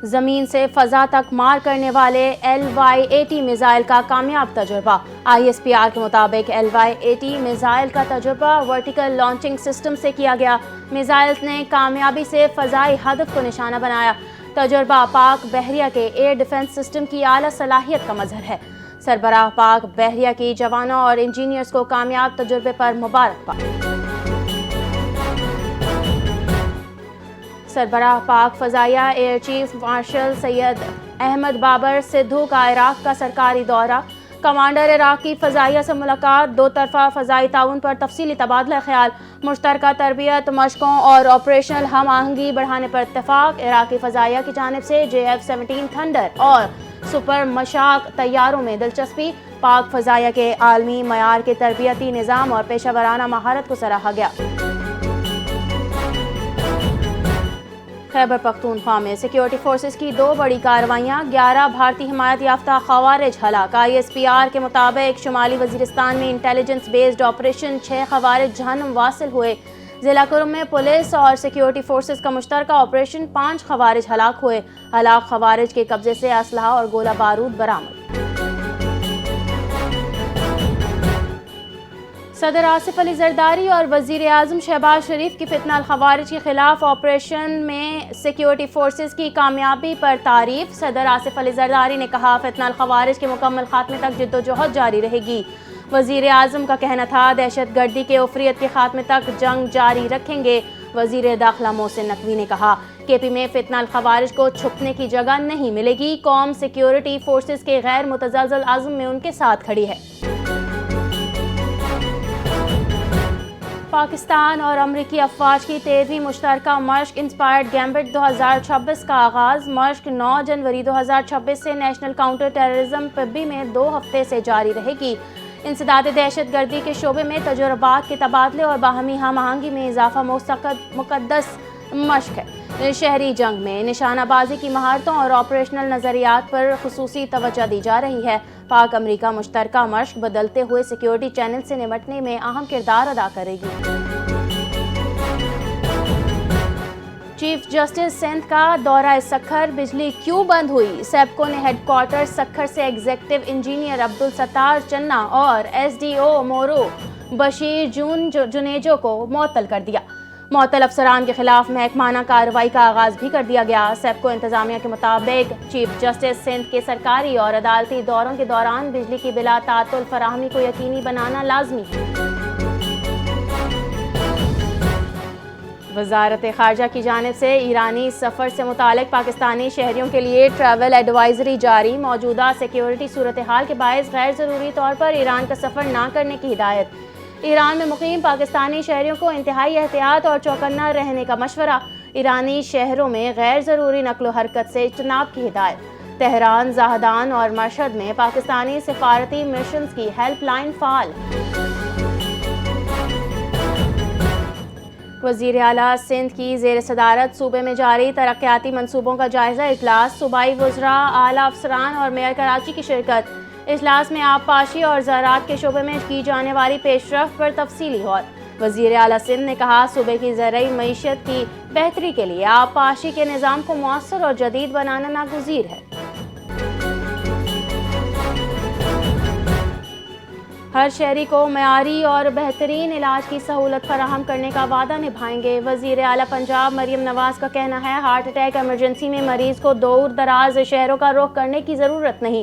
زمین سے فضا تک مار کرنے والے LY-80 میزائل کا کامیاب تجربہ۔ ISPR کے مطابق LY-80 میزائل کا تجربہ ورٹیکل لانچنگ سسٹم سے کیا گیا۔ میزائل نے کامیابی سے فضائی ہدف کو نشانہ بنایا۔ تجربہ پاک بحریہ کے ایئر ڈیفنس سسٹم کی اعلیٰ صلاحیت کا مظہر ہے۔ سربراہ پاک بحریہ کی جوانوں اور انجینئرز کو کامیاب تجربے پر مبارکباد۔ سربراہ پاک فضائیہ ایئر چیف مارشل سید احمد بابر سدھو کا عراق کا سرکاری دورہ۔ کمانڈر عراق کی فضائیہ سے ملاقات، دو طرفہ فضائی تعاون پر تفصیلی تبادلہ خیال، مشترکہ تربیت مشقوں اور آپریشنل ہم آہنگی بڑھانے پر اتفاق۔ عراقی فضائیہ کی جانب سے JF-17 تھنڈر اور سپر مشاق طیاروں میں دلچسپی۔ پاک فضائیہ کے عالمی معیار کے تربیتی نظام اور پیشہ ورانہ مہارت کو سراہا گیا۔ خیبر پختونخوا میں سیکیورٹی فورسز کی دو بڑی کارروائیاں، 11 بھارتی حمایت یافتہ خوارج ہلاک۔ ISPR کے مطابق شمالی وزیرستان میں انٹیلیجنس بیسڈ آپریشن 6 خوارج جہنم واصل ہوئے۔ ضلع کرم میں پولیس اور سیکیورٹی فورسز کا مشترکہ آپریشن 5 خوارج ہلاک ہوئے۔ ہلاک خوارج کے قبضے سے اسلحہ اور گولہ بارود برآمد۔ صدر آصف علی زرداری اور وزیر اعظم شہباز شریف کی فتنہ الخوارج کے خلاف آپریشن میں سیکیورٹی فورسز کی کامیابی پر تعریف۔ صدر آصف علی زرداری نے کہا، فتنہ الخوارج کے مکمل خاتمے تک جدوجہد جاری رہے گی۔ وزیر اعظم کا کہنا تھا، دہشت گردی کے عفریت کے خاتمے تک جنگ جاری رکھیں گے۔ وزیر داخلہ محسن نقوی نے کہا، KP میں فتنہ الخوارج کو چھپنے کی جگہ نہیں ملے گی۔ قوم سیکیورٹی فورسز کے غیر متزلزل عزم میں ان کے ساتھ کھڑی ہے۔ پاکستان اور امریکی افواج کی 13ویں مشترکہ مشق انسپائرڈ گیمبٹ 2026 کا آغاز۔ مشق 9 جنوری 2026 سے نیشنل کاؤنٹر ٹیررزم پبی میں 2 ہفتے سے جاری رہے گی۔ انسداد دہشت گردی کے شعبے میں تجربات کے تبادلے اور باہمی ہم آہنگی میں اضافہ مقدس مشق ہے۔ شہری جنگ میں نشانہ بازی کی مہارتوں اور آپریشنل نظریات پر خصوصی توجہ دی جا رہی ہے۔ پاک امریکہ مشترکہ مشق بدلتے ہوئے سیکیورٹی چینل سے نمٹنے میں اہم کردار ادا کرے گی۔ چیف جسٹس سندھ کا دورہ سکھر، بجلی کیوں بند ہوئی؟ سیپکو نے ہیڈ کوارٹر سکھر سے ایگزیکٹو انجینئر عبدالستار چنہ اور SDO مورو بشیر جنیجو کو معطل کر دیا۔ معطل افسران کے خلاف محکمانہ کارروائی کا آغاز بھی کر دیا گیا۔ سیپکو انتظامیہ کے مطابق چیف جسٹس سندھ کے سرکاری اور عدالتی دوروں کے دوران بجلی کی بلا تعطل فراہمی کو یقینی بنانا لازمی ہے۔ وزارت خارجہ کی جانب سے ایرانی سفر سے متعلق پاکستانی شہریوں کے لیے ٹریول ایڈوائزری جاری۔ موجودہ سیکیورٹی صورتحال کے باعث غیر ضروری طور پر ایران کا سفر نہ کرنے کی ہدایت۔ ایران میں مقیم پاکستانی شہریوں کو انتہائی احتیاط اور چوکنا رہنے کا مشورہ۔ ایرانی شہروں میں غیر ضروری نقل و حرکت سے اجتناب کی ہدایت۔ تہران، زاہدان اور مشہد میں پاکستانی سفارتی مشنز کی ہیلپ لائن فعال۔ وزیر اعلیٰ سندھ کی زیر صدارت صوبے میں جاری ترقیاتی منصوبوں کا جائزہ اجلاس۔ صوبائی وزراء، اعلیٰ افسران اور میئر کراچی کی شرکت۔ اجلاس میں آبپاشی اور زراعت کے شعبے میں کی جانے والی پیش رفت پر تفصیلی غور۔ وزیر اعلیٰ سندھ نے کہا، صوبے کی زرعی معیشت کی بہتری کے لیے آبپاشی کے نظام کو مؤثر اور جدید بنانا ناگزیر ہے۔ ہر شہری کو معیاری اور بہترین علاج کی سہولت فراہم کرنے کا وعدہ نبھائیں گے۔ وزیر اعلیٰ پنجاب مریم نواز کا کہنا ہے، ہارٹ اٹیک ایمرجنسی میں مریض کو دور دراز شہروں کا رخ کرنے کی ضرورت نہیں۔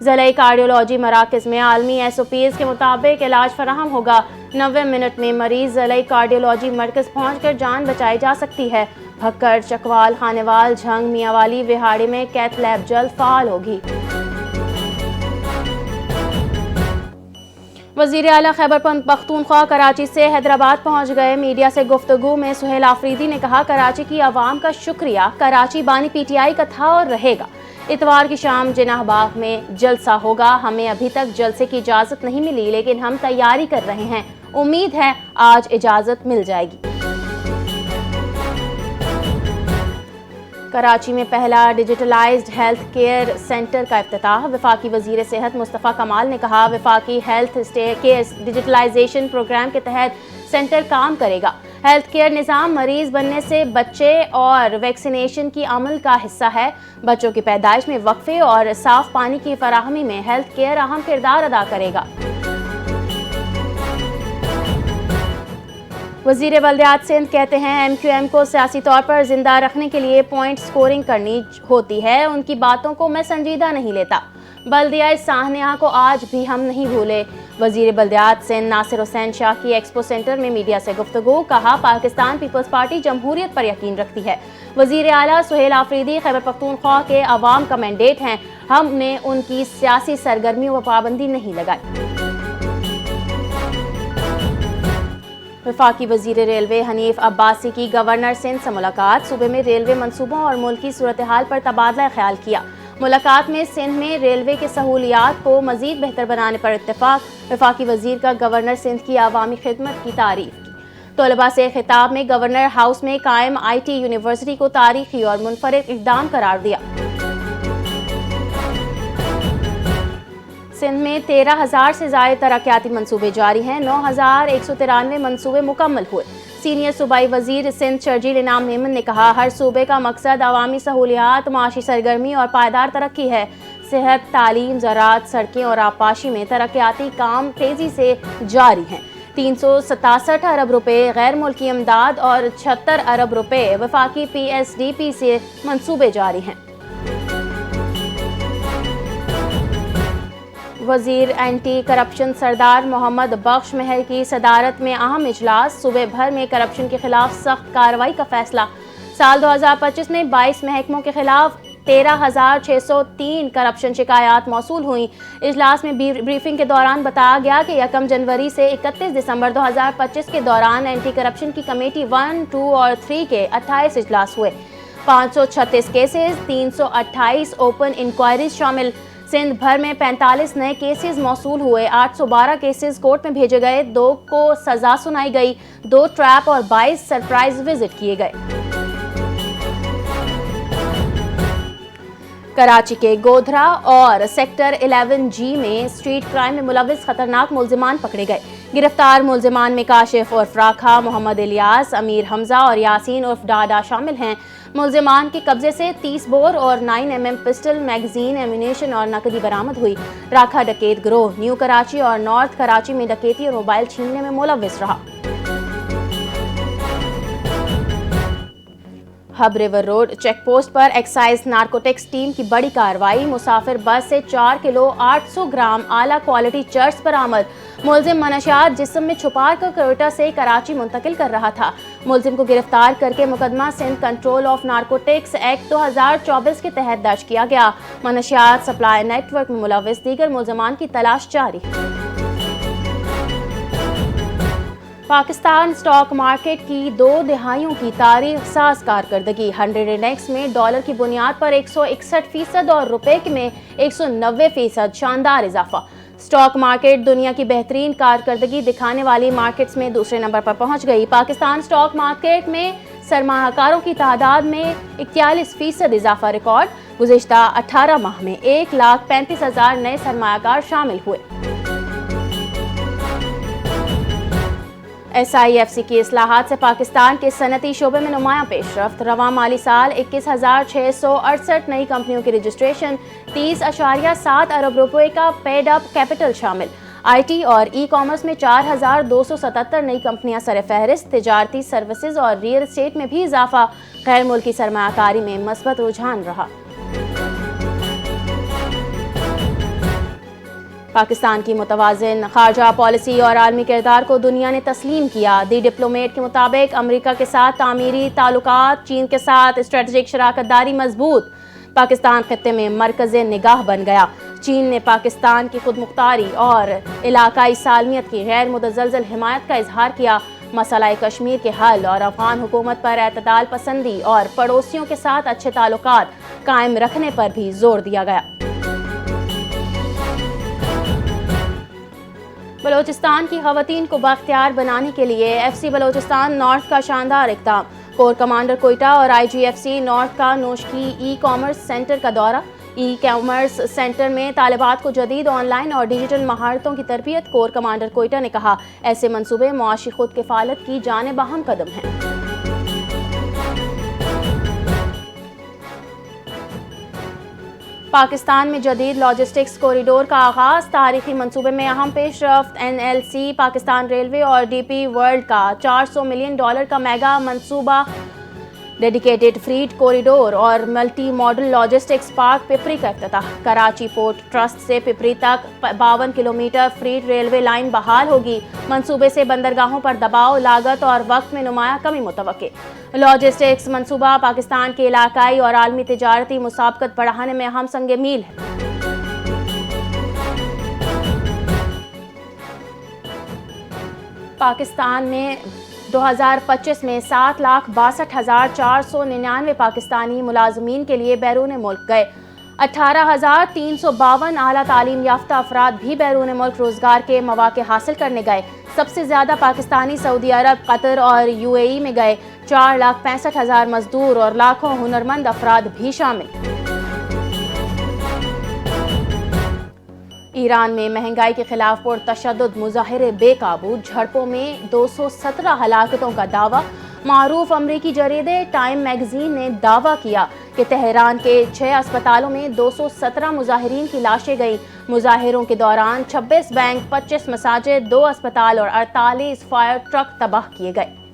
ضلعی کارڈیولوجی مراکز میں عالمی SOPs کے مطابق علاج فراہم ہوگا۔ 90 منٹ میں مریض ضلعی کارڈیولوجی مرکز پہنچ کر جان بچائی جا سکتی ہے۔ بھکر، چکوال، خانیوال، جھنگ، میاں والی، وہاڑی میں کیتھ لیب جلد فعال ہوگی۔ وزیر اعلیٰ خیبر پختونخوا کراچی سے حیدرآباد پہنچ گئے۔ میڈیا سے گفتگو میں سہیل آفریدی نے کہا، کراچی کی عوام کا شکریہ۔ کراچی بانی PTI کا تھا اور رہے گا۔ اتوار کی شام جناح باغ میں جلسہ ہوگا۔ ہمیں ابھی تک جلسے کی اجازت نہیں ملی، لیکن ہم تیاری کر رہے ہیں۔ امید ہے آج اجازت مل جائے گی۔ کراچی میں پہلا ڈیجیٹلائزڈ ہیلتھ کیئر سینٹر کا افتتاح۔ وفاقی وزیر صحت مصطفیٰ کمال نے کہا، وفاقی ہیلتھ کیئر ڈیجیٹلائزیشن پروگرام کے تحت سینٹر کام کرے گا۔ ہیلتھ کیئر نظام مریض بننے سے بچے اور ویکسینیشن کی عمل کا حصہ ہے۔ بچوں کی پیدائش میں وقفے اور صاف پانی کی فراہمی میں ہیلتھ کیئر اہم کردار ادا کرے گا۔ وزیر بلدیات سندھ کہتے ہیں ایم کیو ایم کو سیاسی طور پر زندہ رکھنے کے لیے پوائنٹ سکورنگ کرنی ہوتی ہے، ان کی باتوں کو میں سنجیدہ نہیں لیتا۔ بلدیہ سانحہ کو آج بھی ہم نہیں بھولے۔ وزیر بلدیات سندھ ناصر حسین شاہ کی ایکسپو سینٹر میں میڈیا سے گفتگو، کہا پاکستان پیپلز پارٹی جمہوریت پر یقین رکھتی ہے۔ وزیر اعلیٰ سہیل آفریدی خیبر پختونخوا کے عوام کا مینڈیٹ ہیں، ہم نے ان کی سیاسی سرگرمیوں پر پابندی نہیں لگائی۔ وفاقی وزیر ریلوے حنیف عباسی کی گورنر سندھ سے ملاقات، صوبے میں ریلوے منصوبوں اور ملکی صورتحال پر تبادلہ خیال کیا۔ ملاقات میں سندھ میں ریلوے کی سہولیات کو مزید بہتر بنانے پر اتفاق، وفاقی وزیر کا گورنر سندھ کی عوامی خدمت کی تعریف کی۔ طلباء سے خطاب میں گورنر ہاؤس میں قائم آئی ٹی یونیورسٹی کو تاریخی اور منفرد اقدام قرار دیا۔ سندھ میں 13,000 سے زائد ترقیاتی منصوبے جاری ہیں، 9,193 منصوبے مکمل ہوئے۔ سینئر صوبائی وزیر سندھ شرجیل انعام میمن نے کہا ہر صوبے کا مقصد عوامی سہولیات، معاشی سرگرمی اور پائیدار ترقی ہے۔ صحت، تعلیم، زراعت، سڑکیں اور آبپاشی میں ترقیاتی کام تیزی سے جاری ہیں۔ 367 ارب روپے غیر ملکی امداد اور 76 ارب روپے وفاقی پی ایس ڈی پی سے منصوبے جاری ہیں۔ وزیر اینٹی کرپشن سردار محمد بخش مہر کی صدارت میں اہم اجلاس، صوبے بھر میں کرپشن کے خلاف سخت کارروائی کا فیصلہ۔ سال 2025 میں 22 محکموں کے خلاف 13,603 کرپشن شکایات موصول ہوئیں۔ اجلاس میں بریفنگ کے دوران بتایا گیا کہ 1 جنوری سے 31 دسمبر 2025 کے دوران اینٹی کرپشن کی کمیٹی 1، 2 اور 3 کے 28 اجلاس ہوئے۔ 536 کیسز، 328 اوپن انکوائریز شامل۔ سندھ بھر میں 45 نئے کیسز موصول ہوئے، 812 کیسز کورٹ میں بھیجے گئے، 2 کو سزا سنائی گئی، 2 ٹریپ اور 22 سرپرائز وزٹ کیے گئے۔ کراچی کے گودھرا اور سیکٹر 11G میں اسٹریٹ کرائم میں ملوث خطرناک ملزمان پکڑے گئے۔ گرفتار ملزمان میں کاشف عرف راکھا، محمد الیاس، امیر حمزہ اور یاسین عرف ڈاڈا شامل ہیں۔ ملزمان کے قبضے سے 30 بور اور 9mm پسٹل، میگزین، ایمونیشن اور نقدی برآمد ہوئی۔ راکھا ڈکیت گروہ نیو کراچی اور نارتھ کراچی میں ڈکیتی اور موبائل چھیننے میں ملوث رہا۔ Hub river road check post پر ایکسائز نارکوٹکس ٹیم کی بڑی کارروائی، مسافر بس سے 4 کلو 800 گرام اعلیٰ کوالٹی چرس برآمد۔ ملزم منشیات جسم میں چھپا کر کوئٹہ سے کراچی منتقل کر رہا تھا۔ ملزم کو گرفتار کر کے مقدمہ Sindh control of narcotics act 2024 کے تحت درج کیا گیا۔ منشیات سپلائی نیٹ ورک میں ملوث دیگر ملزمان کی تلاش جاری ہے۔ پاکستان سٹاک مارکیٹ کی 2 دہائیوں کی تاریخ ساز کارکردگی، 100 انڈیکس میں ڈالر کی بنیاد پر 161% اور روپے میں 190% شاندار اضافہ۔ سٹاک مارکیٹ دنیا کی بہترین کارکردگی دکھانے والی مارکیٹس میں دوسرے نمبر پر پہنچ گئی۔ پاکستان سٹاک مارکیٹ میں سرمایہ کاروں کی تعداد میں 41% اضافہ ریکارڈ۔ گزشتہ 18 ماہ میں 1,35,000 نئے سرمایہ کار شامل ہوئے۔ SIFC کی اصلاحات سے پاکستان کے صنعتی شعبے میں نمایاں پیش رفت۔ رواں مالی سال 21,668 نئی کمپنیوں کی رجسٹریشن، 30.7 ارب روپے کا پیڈ اپ کیپٹل شامل۔ IT اور ای کامرس میں 4,277 نئی کمپنیاں سر فہرست۔ تجارتی سروسز اور ریئل اسٹیٹ میں بھی اضافہ۔ غیر ملکی سرمایہ کاری میں مثبت رجحان رہا۔ پاکستان کی متوازن خارجہ پالیسی اور عالمی کردار کو دنیا نے تسلیم کیا۔ دی ڈپلومیٹ کے مطابق امریکہ کے ساتھ تعمیری تعلقات، چین کے ساتھ اسٹریٹجک شراکت داری مضبوط۔ پاکستان خطے میں مرکز نگاہ بن گیا۔ چین نے پاکستان کی خود مختاری اور علاقائی سالمیت کی غیر متزلزل حمایت کا اظہار کیا۔ مسئلہ کشمیر کے حل اور افغان حکومت پر اعتدال پسندی اور پڑوسیوں کے ساتھ اچھے تعلقات قائم رکھنے پر بھی زور دیا گیا۔ بلوچستان کی خواتین کو بااختیار بنانے کے لیے FC بلوچستان نارتھ کا شاندار اقدام۔ کور کمانڈر کوئٹہ اور IGFC نارتھ کا نوشکی ای کامرس سینٹر کا دورہ۔ ای کامرس سینٹر میں طالبات کو جدید آن لائن اور ڈیجیٹل مہارتوں کی تربیت۔ کور کمانڈر کوئٹہ نے کہا، ایسے منصوبے معاشی خود کفالت کی جانب اہم قدم ہیں۔ پاکستان میں جدید لاجسٹکس کوریڈور کا آغاز۔ تاریخی منصوبے میں اہم پیش رفت۔ NLC، پاکستان ریلوے اور DP ورلڈ کا $400 ملین کا میگا منصوبہ ڈیڈیکیٹڈ فریٹ کوریڈور اور multi model logistics park papri کا افتتاح۔ کراچی پورٹ ٹرسٹ سے پپری تک 52 کلومیٹر فریٹ ریلوے لائن بحال ہوگی۔ منصوبے سے بندرگاہوں پر دباؤ، لاگت اور وقت میں نمایاں کمی متوقع۔ لاجسٹکس منصوبہ پاکستان کے علاقائی اور عالمی تجارتی مسابقت بڑھانے میں اہم سنگ میل ہے۔ پاکستان میں 2025 میں 7,62,499 پاکستانی ملازمین کے لیے بیرون ملک گئے۔ 18,352 اعلیٰ تعلیم یافتہ افراد بھی بیرون ملک روزگار کے مواقع حاصل کرنے گئے۔ سب سے زیادہ پاکستانی سعودی عرب، قطر اور UAE میں گئے۔ 4,65,000 مزدور اور لاکھوں ہنرمند افراد بھی شامل۔ ایران میں مہنگائی کے خلاف پرتشدد مظاہرے بے قابو، جھڑپوں میں 217 ہلاکتوں کا دعویٰ۔ معروف امریکی جریدے ٹائم میگزین نے دعویٰ کیا کہ تہران کے 6 اسپتالوں میں 217 مظاہرین کی لاشیں گئیں۔ مظاہروں کے دوران 26 بینک، 25 مساجد، 2 اسپتال اور 48 فائر ٹرک تباہ کیے گئے۔